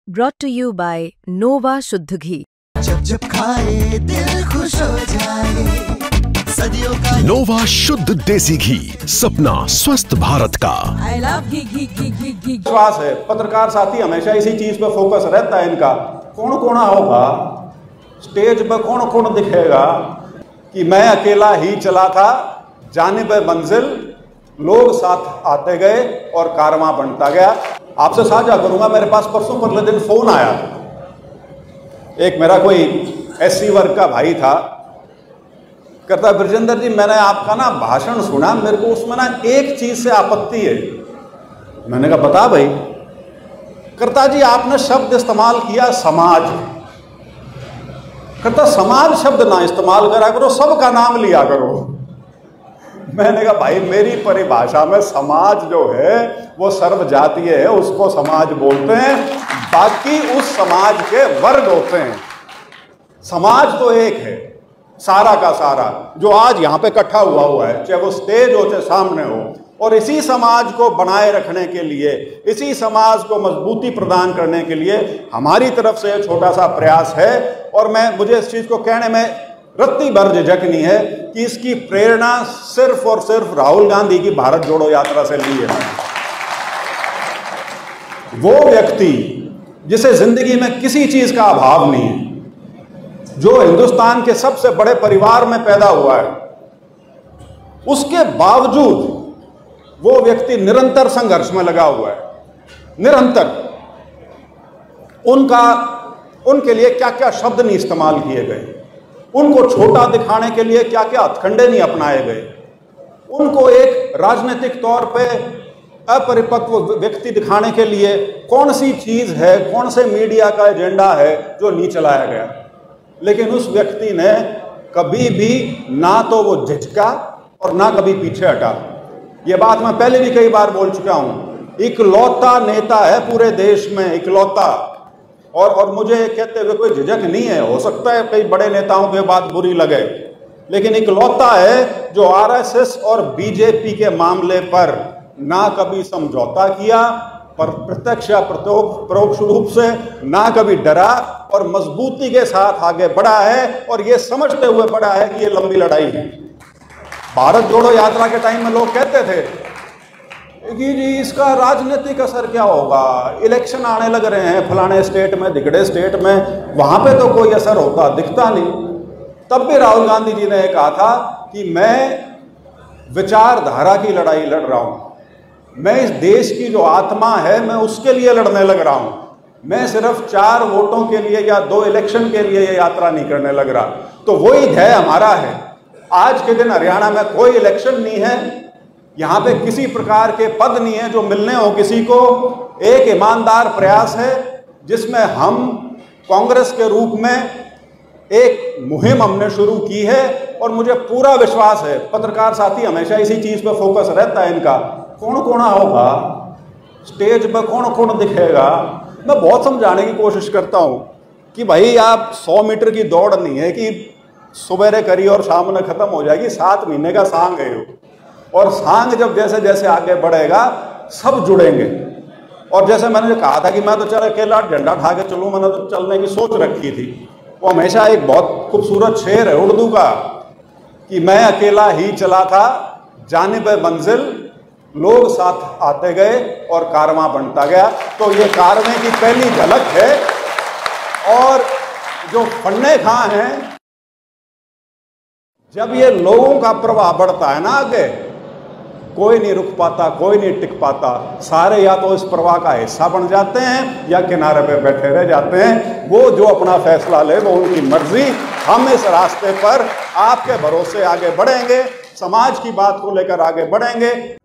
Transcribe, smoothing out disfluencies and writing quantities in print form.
Brought to you by Nova शुद्ध घी। जब जब खाए दिल खुश हो जाए, सदियों का नोवा शुद्ध देसी घी, सपना स्वस्थ भारत का। I love घी। विश्वास है पत्रकार साथी हमेशा इसी चीज पे फोकस रहता है इनका, कौन कौन होगा स्टेज पर, कौन कौन दिखेगा कि मैं अकेला ही चला था, जानिब मंजिल लोग साथ आते गए और कारवां बनता गया। आपसे साझा करूंगा, मेरे पास परसों परले दिन फोन आया, एक मेरा कोई एससी वर्ग का भाई था, कहता ब्रजेंद्र जी मैंने आपका ना भाषण सुना, मेरे को उसमें ना एक चीज से आपत्ति है। मैंने कहा बता भाई। कहता जी आपने शब्द इस्तेमाल किया समाज। कहता समाज शब्द ना इस्तेमाल करा करो, सबका नाम लिया करो। मैंने कहा भाई मेरी परिभाषा में समाज जो है वो सर्वजातीय है, उसको समाज बोलते हैं, बाकी उस समाज के वर्ग होते हैं। समाज तो एक है, सारा का सारा जो आज यहाँ पे इकट्ठा हुआ है, चाहे वो स्टेज हो चाहे सामने हो। और इसी समाज को बनाए रखने के लिए, इसी समाज को मजबूती प्रदान करने के लिए हमारी तरफ से छोटा सा प्रयास है। और मुझे इस चीज को कहने में रत्ती भर झिझक नहीं है कि इसकी प्रेरणा सिर्फ और सिर्फ राहुल गांधी की भारत जोड़ो यात्रा से ली है। वो व्यक्ति जिसे जिंदगी में किसी चीज का अभाव नहीं है, जो हिंदुस्तान के सबसे बड़े परिवार में पैदा हुआ है, उसके बावजूद वो व्यक्ति निरंतर संघर्ष में लगा हुआ है। निरंतर उनके लिए क्या क्या शब्द नहीं इस्तेमाल किए गए, उनको छोटा दिखाने के लिए क्या क्या हथकंडे नहीं अपनाए गए, उनको एक राजनीतिक तौर पे अपरिपक्व व्यक्ति दिखाने के लिए कौन सी चीज है, कौन से मीडिया का एजेंडा है जो नहीं चलाया गया। लेकिन उस व्यक्ति ने कभी भी ना तो वो झिझका और ना कभी पीछे हटा। ये बात मैं पहले भी कई बार बोल चुका हूं, इकलौता नेता है पूरे देश में, इकलौता। और मुझे कहते हुए कोई झिझक नहीं है, हो सकता है कई बड़े नेताओं की बात बुरी लगे, लेकिन इकलौता है जो आरएसएस और बीजेपी के मामले पर ना कभी समझौता किया, पर प्रत्यक्ष या परोक्ष रूप से ना कभी डरा और मजबूती के साथ आगे बढ़ा है। और ये समझते हुए बढ़ा है कि ये लंबी लड़ाई है। भारत जोड़ो यात्रा के टाइम में लोग कहते थे कि जी इसका राजनीतिक असर क्या होगा, इलेक्शन आने लग रहे हैं फलाने स्टेट में, धिकड़े स्टेट में, वहां पे तो कोई असर होता दिखता नहीं। तब भी राहुल गांधी जी ने कहा था कि मैं विचारधारा की लड़ाई लड़ रहा हूं, मैं इस देश की जो आत्मा है मैं उसके लिए लड़ने लग रहा हूं, मैं सिर्फ 4 वोटों के लिए या 2 इलेक्शन के लिए ये यात्रा नहीं करने लग रहा। तो वही ध्येय हमारा है। आज के दिन हरियाणा में कोई इलेक्शन नहीं है, यहाँ पे किसी प्रकार के पद नहीं है जो मिलने हो किसी को। एक ईमानदार प्रयास है जिसमें हम कांग्रेस के रूप में एक मुहिम हमने शुरू की है। और मुझे पूरा विश्वास है पत्रकार साथी हमेशा इसी चीज पे फोकस रहता है इनका, कौन कौन होगा स्टेज पर, कौन कौन दिखेगा। मैं बहुत समझाने की कोशिश करता हूं कि भाई आप 100 मीटर की दौड़ नहीं है कि सुबह करी और शाम में खत्म हो जाएगी, 7 महीने का सांग है। और सांग जब जैसे जैसे आगे बढ़ेगा सब जुड़ेंगे। और जैसे मैंने कहा था कि मैं तो चल अकेला झंडा उठा के चलूँ, मैंने तो चलने की सोच रखी थी। वो हमेशा एक बहुत खूबसूरत शेर है उर्दू का कि मैं अकेला ही चला था, जानिब मंजिल लोग साथ आते गए और कारवां बनता गया। तो ये कारवां की पहली झलक है। और जो फन्ने खां हैं, जब ये लोगों का प्रभाव बढ़ता है ना आगे, कोई नहीं रुक पाता, कोई नहीं टिक पाता। सारे या तो इस प्रवाह का हिस्सा बन जाते हैं या किनारे पे बैठे रह जाते हैं। वो जो अपना फैसला ले वो उनकी मर्जी। हम इस रास्ते पर आपके भरोसे आगे बढ़ेंगे, समाज की बात को लेकर आगे बढ़ेंगे।